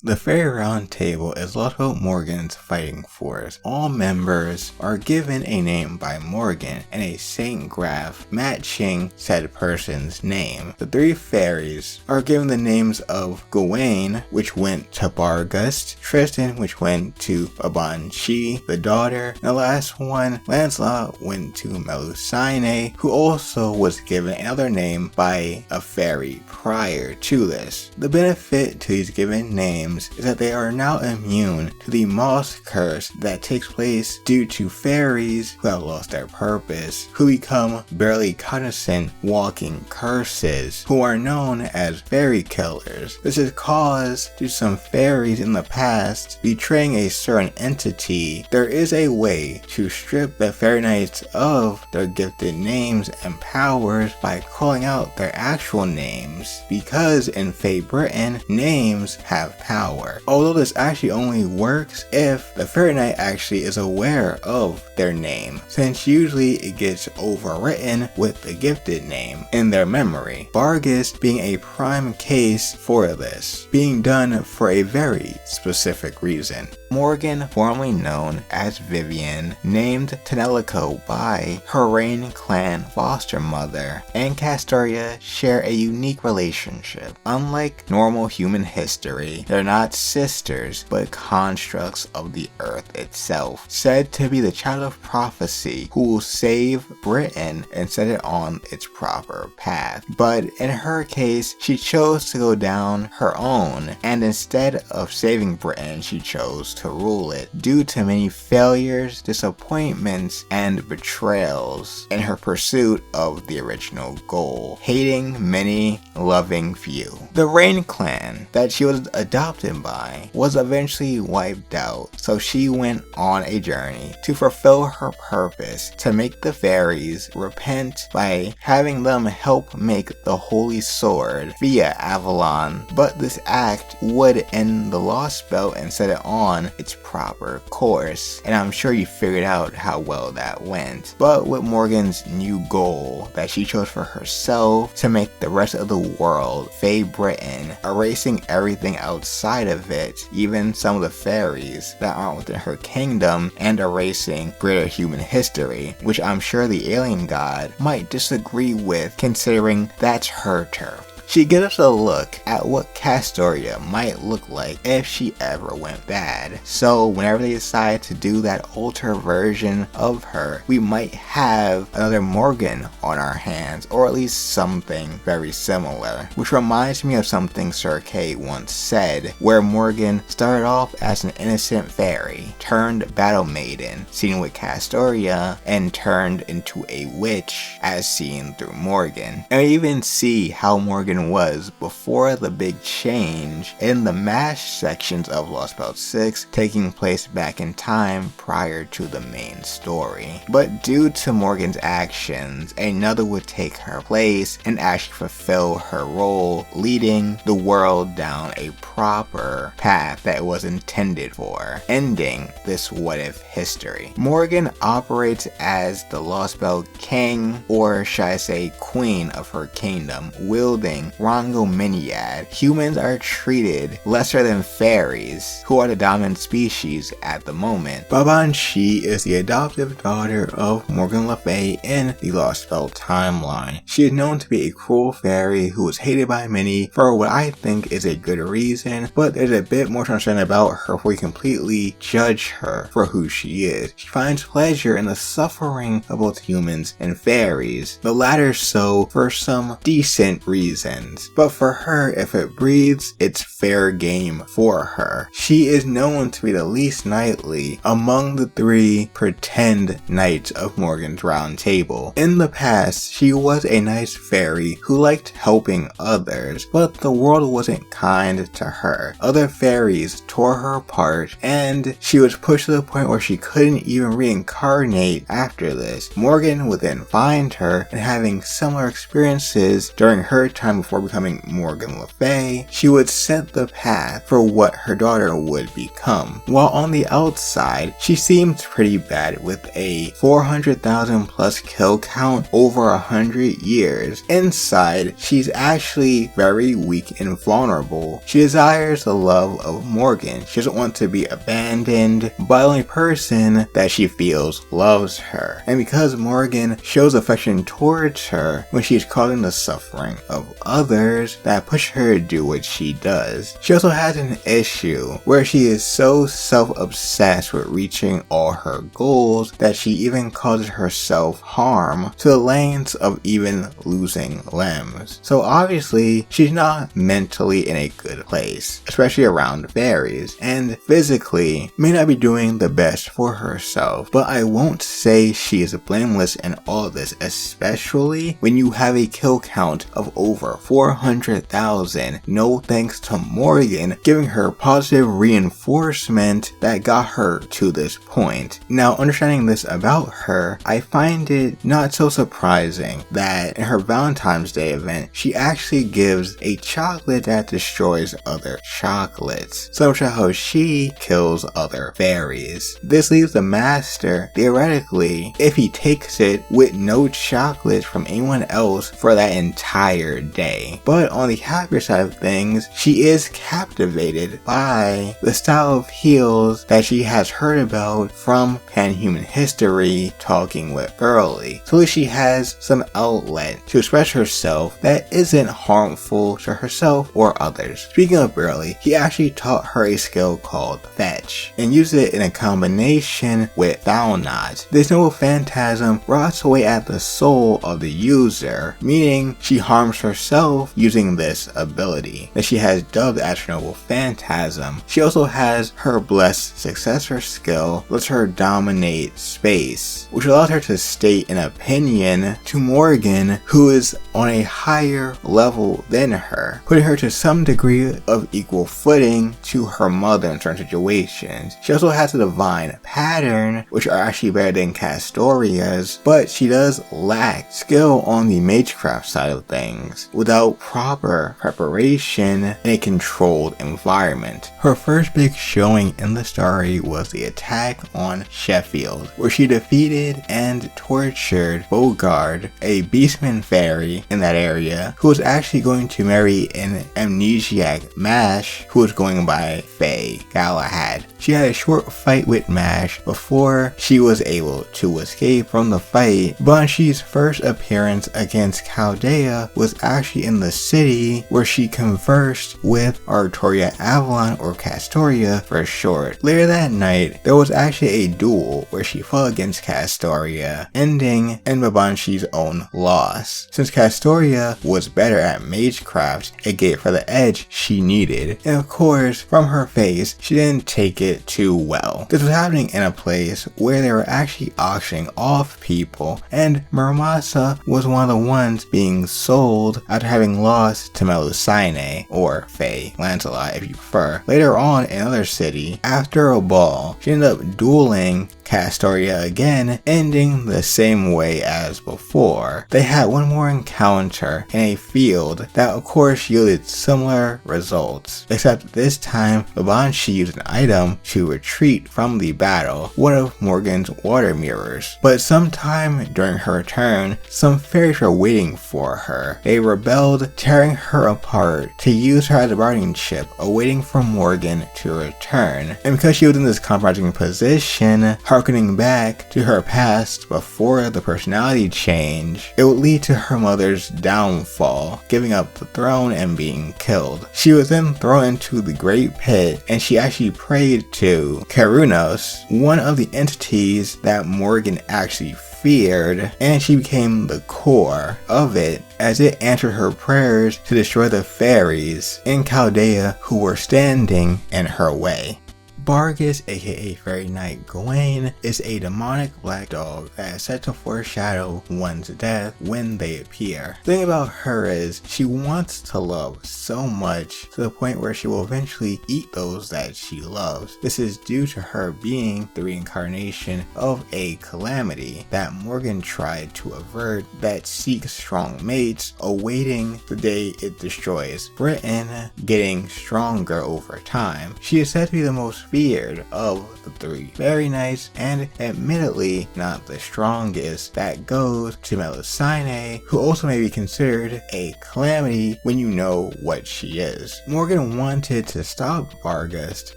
The Fairy Round Table is Lostbelt Morgan's fighting force. All members are given a name by Morgan and a saint graph matching said person's name. The three fairies are given the names of Gawain, which went to Bargust, Tristan, which went to Babanchi, the daughter, and the last one, Lancelot, went to Melusine, who also was given another name by a fairy prior to this. The benefit to these given names is that they are now immune to the moss curse that takes place due to fairies who have lost their purpose, who become barely cognizant walking curses, who are known as fairy killers. This is caused due to some fairies in the past betraying a certain entity. There is a way to strip the fairy knights of their gifted names and powers by calling out their actual names, because in Fae Britain, names have power. Although this actually only works if the fairy knight actually is aware of their name, since usually it gets overwritten with the gifted name in their memory. Bargust being a prime case for this, being done for a very specific reason. Morgan, formerly known as Vivian, named Tenelico by her Rain clan foster mother, and Castoria share a unique relationship. Unlike normal human history, they're not sisters, but constructs of the earth itself, said to be the child of prophecy who will save Britain and set it on its proper path. But in her case, she chose to go down her own, and instead of saving Britain, she chose to rule it due to many failures, disappointments, and betrayals in her pursuit of the original goal, hating many, loving few. The Rain clan that she was adopted by was eventually wiped out, so she went on a journey to fulfill her purpose to make the fairies repent by having them help make the holy sword via Avalon, but this act would end the Lostbelt and set it on its proper course, and I'm sure you figured out how well that went. But with Morgan's new goal that she chose for herself to make the rest of the world Fae Britain, erasing everything outside of it, even some of the fairies that aren't within her kingdom, and erasing greater human history, which I'm sure the alien god might disagree with, considering that's her turf. She gives us a look at what Castoria might look like if she ever went bad. So whenever they decide to do that alter version of her, we might have another Morgan on our hands, or at least something very similar. Which reminds me of something Sir Kay once said, where Morgan started off as an innocent fairy, turned battle maiden, seen with Castoria, and turned into a witch, as seen through Morgan. And we even see how Morgan was before the big change in the MASH sections of Lostbelt 6, taking place back in time prior to the main story. But due to Morgan's actions, another would take her place and actually fulfill her role, leading the world down a proper path that it was intended for, ending this what if history. Morgan operates as the Lostbelt king, or should I say queen of her kingdom, wielding Rangominiad. Humans are treated lesser than fairies, who are the dominant species at the moment. Babanchi is the adoptive daughter of Morgan Le Fay in the Lostbelt timeline. She is known to be a cruel fairy who is hated by many for what I think is a good reason, but there's a bit more to understand about her before we completely judge her for who she is. She finds pleasure in the suffering of both humans and fairies, the latter so for some decent reasons. But for her, if it breeds, it's fair game for her. She is known to be the least knightly among the three pretend knights of Morgan's Round Table. In the past, she was a nice fairy who liked helping others, but the world wasn't kind to her. Other fairies tore her apart, and she was pushed to the point where she couldn't even reincarnate after this. Morgan would then find her, and having similar experiences during her time of before becoming Morgan Le Fay, she would set the path for what her daughter would become. While on the outside, she seems pretty bad with a 400,000 plus kill count over 100 years. Inside, she's actually very weak and vulnerable. She desires the love of Morgan. She doesn't want to be abandoned by the only person that she feels loves her. And because Morgan shows affection towards her when she's causing the suffering of others, that push her to do what she does. She also has an issue where she is so self-obsessed with reaching all her goals that she even causes herself harm to the lengths of even losing limbs. So obviously, she's not mentally in a good place, especially around fairies, and physically may not be doing the best for herself. But I won't say she is blameless in all of this, especially when you have a kill count of over 400,000, no thanks to Morgan giving her positive reinforcement that got her to this point. Now, understanding this about her, I find it not so surprising that in her Valentine's Day event, she actually gives a chocolate that destroys other chocolates, similar to how she kills other fairies. This leaves the master, theoretically, if he takes it, with no chocolate from anyone else for that entire day. But on the happier side of things, she is captivated by the style of heals that she has heard about from pan-human history talking with Fariy. So she has some outlet to express herself that isn't harmful to herself or others. Speaking of Fariy, he actually taught her a skill called Fetch and used it in a combination with Foul Knot. This noble phantasm rots away at the soul of the user, meaning she harms herself using this ability that she has dubbed as her noble phantasm. She also has her blessed successor skill, lets her dominate space, which allows her to state an opinion to Morgan, who is on a higher level than her, putting her to some degree of equal footing to her mother in certain situations. She also has a divine pattern, which are actually better than Castoria's, but she does lack skill on the magecraft side of things without proper preparation in a controlled environment. Her first big showing in the story was the attack on Sheffield, where she defeated and tortured Bogard, a beastman fairy in that area, who was actually going to marry an amnesiac Mash who was going by Fae Galahad. She had a short fight with Mash before she was able to escape from the fight. Banshee's first appearance against Chaldea was actually in the city where she conversed with Artoria Avalon, or Castoria for short. Later that night, there was actually a duel where she fought against Castoria, ending in Banshee's own loss. Since Castoria was better at magecraft, it gave her the edge she needed. And of course, from her face, she didn't take it too well. This was happening in a place where they were actually auctioning off people, and Muramasa was one of the ones being sold after having lost to Melusine, or Fae Lancelot if you prefer. Later on in another city, after a ball, she ended up dueling Castoria again, ending the same way as before. They had one more encounter in a field that of course yielded similar results, except this time Banshee used an item to retreat from the battle, one of Morgan's water mirrors. But sometime during her return, some fairies were waiting for her. They rebelled, tearing her apart to use her as a bargaining chip, awaiting for Morgan to return. And because she was in this compromising position, harkening back to her past before the personality change, it would lead to her mother's downfall, giving up the throne and being killed. She was then thrown into the Great Pit, and she actually prayed to Kerunos, one of the entities that Morgan actually feared, and she became the core of it as it answered her prayers to destroy the fairies in Chaldea who were standing in her way. Vargas, aka Fairy Knight Gawain, is a demonic black dog that is said to foreshadow one's death when they appear. The thing about her is she wants to love so much to the point where she will eventually eat those that she loves. This is due to her being the reincarnation of a calamity that Morgan tried to avert that seeks strong mates, awaiting the day it destroys Britain, getting stronger over time. She is said to be the most feared of the three fairy knights, and admittedly not the strongest. That goes to Melusine, who also may be considered a calamity when you know what she is. Morgan wanted to stop Vargas,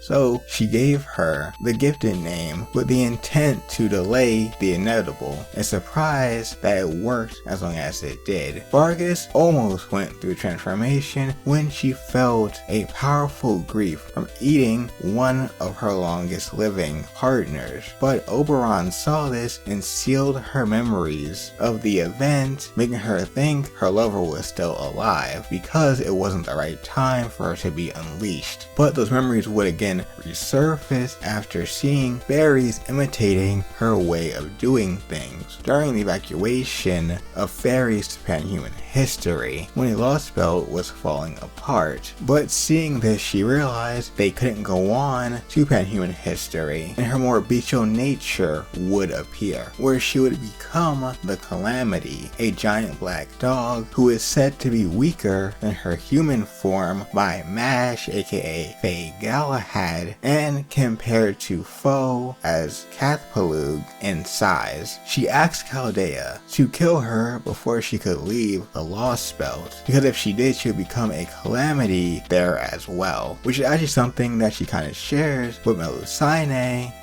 so she gave her the gifted name with the intent to delay the inevitable, and surprised that it worked as long as it did. Vargas almost went through transformation when she felt a powerful grief from eating one of her longest living partners, but Oberon saw this and sealed her memories of the event, making her think her lover was still alive because it wasn't the right time for her to be unleashed. But those memories would again resurface after seeing fairies imitating her way of doing things during the evacuation of fairies to pan-human history when a Lostbelt was falling apart. But seeing this, she realized they couldn't go on to pan-human history, and her more bestial nature would appear, where she would become the Calamity, a giant black dog who is said to be weaker than her human form by Mash, aka Fae Galahad, and compared to Foe as Cathpalug in size. She asked Chaldea to kill her before she could leave the Lostbelt, because if she did, she would become a calamity there as well, which is actually something that she kind of shares with Melusine,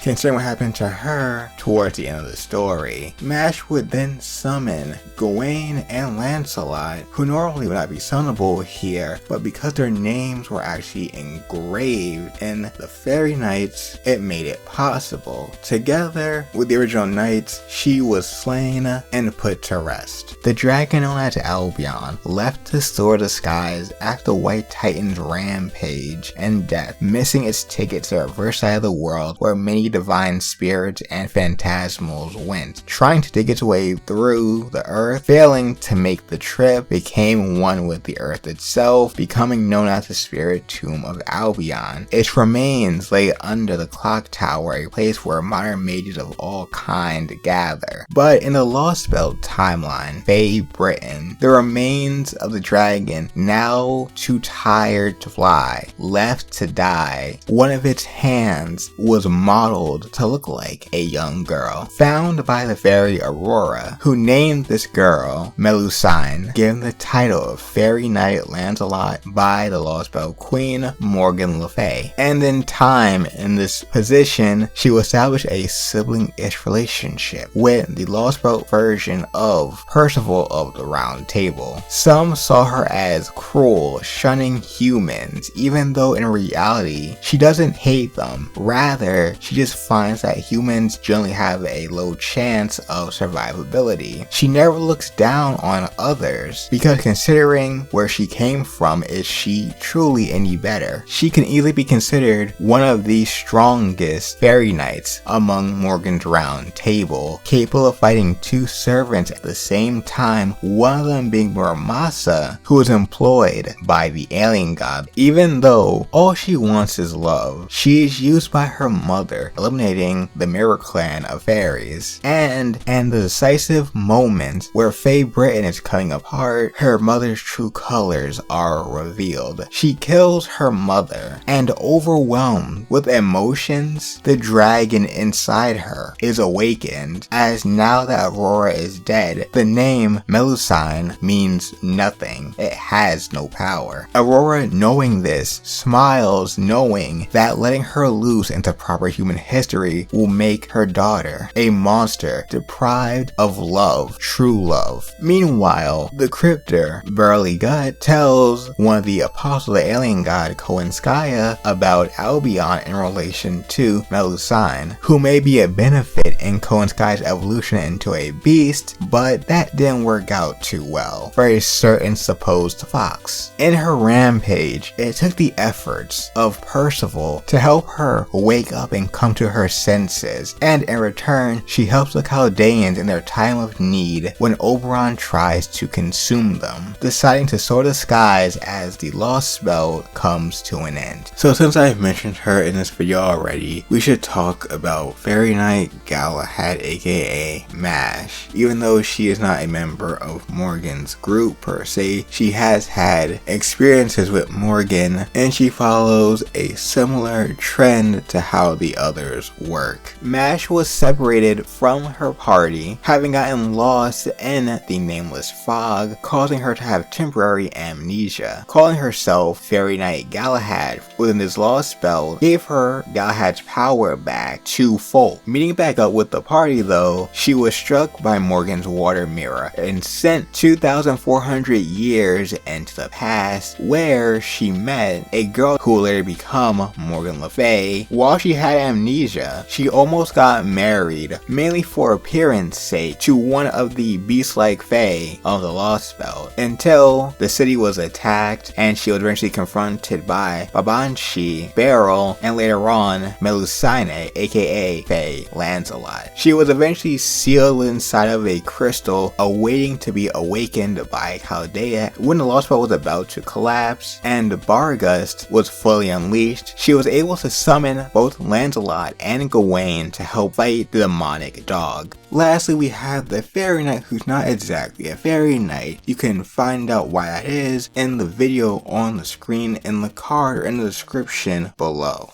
considering what happened to her towards the end of the story. Mash would then summon Gawain and Lancelot, who normally would not be summonable here, but because their names were actually engraved in the Fairy Knights, it made it possible. Together with the original knights, she was slain and put to rest. The dragon known as Albion left to soar the skies after the White Titan's rampage and death, missing its ticket to the reverse side of the world where many divine spirits and phantasmals went. Trying to dig its way through the earth, failing to make the trip, became one with the earth itself, becoming known as the Spirit Tomb of Albion. Its remains lay under the clock tower, a place where modern mages of all kinds gather. But in the Lostbelt timeline, Fae Britain, the remains of the dragon, now too tired to fly, left to die. One of its hands was modeled to look like a young girl, found by the fairy Aurora, who named this girl Melusine, given the title of Fairy Knight Lancelot by the Lostbelt Queen Morgan Le Fay. And in time, in this position, she will establish a sibling-ish relationship with the Lostbelt version of Percival of the Round Table. Some saw her as cruel, shunning humans, even though in reality, she doesn't hate them. Rather, she just finds that humans generally have a low chance of survivability. She never looks down on others, because considering where she came from, is she truly any better? She can easily be considered one of the strongest fairy knights among Morgan's Round Table, capable of fighting two servants at the same time, one of them being Muramasa, who was employed by the alien god. Even though all she wants is love, she is used by her mother, eliminating the Mirror Clan of fairies. And the decisive moment where Fae Britain is cutting apart, her mother's true colors are revealed. She kills her mother, and overwhelmed with emotions, the dragon inside her is awakened, as now that Aurora is dead, the name Melusine means nothing. It has no power. Aurora, knowing this, smiles knowing that letting her loose into proper for human history will make her daughter a monster deprived of love, true love. Meanwhile, the crypter, Burly Gut, tells one of the apostles of the alien god Koenskaya about Albion in relation to Melusine, who may be a benefit in Koenskaya's evolution into a beast, but that didn't work out too well for a certain supposed fox. In her rampage, it took the efforts of Percival to help her wake up and come to her senses, and in return, she helps the Chaldeans in their time of need when Oberon tries to consume them, deciding to soar the skies as the Lostbelt comes to an end. So since I've mentioned her in this video already, we should talk about Fae Galahad, aka MASH. Even though she is not a member of Morgan's group per se, she has had experiences with Morgan, and she follows a similar trend to how the others work. MASH was separated from her party, having gotten lost in the nameless fog, causing her to have temporary amnesia. Calling herself Fae Galahad within this Lostbelt gave her Galahad's power back twofold. Meeting back up with the party though, she was struck by Morgan's water mirror and sent 2,400 years into the past, where she met a girl who would later become Morgan Le Fay. While she had amnesia, she almost got married, mainly for appearance sake, to one of the beast-like Fae of the Lostbelt, until the city was attacked and she was eventually confronted by Babanshi, Beryl, and later on Melusine, aka Fae Lancelot. She was eventually sealed inside of a crystal, awaiting to be awakened by Chaldea. When the Lostbelt was about to collapse and Bargust was fully unleashed, she was able to summon both Lancelot and Gawain to help fight the demonic dog. Lastly, we have the Fairy Knight, who's not exactly a fairy knight. You can find out why that is in the video on the screen, in the card, or in the description below.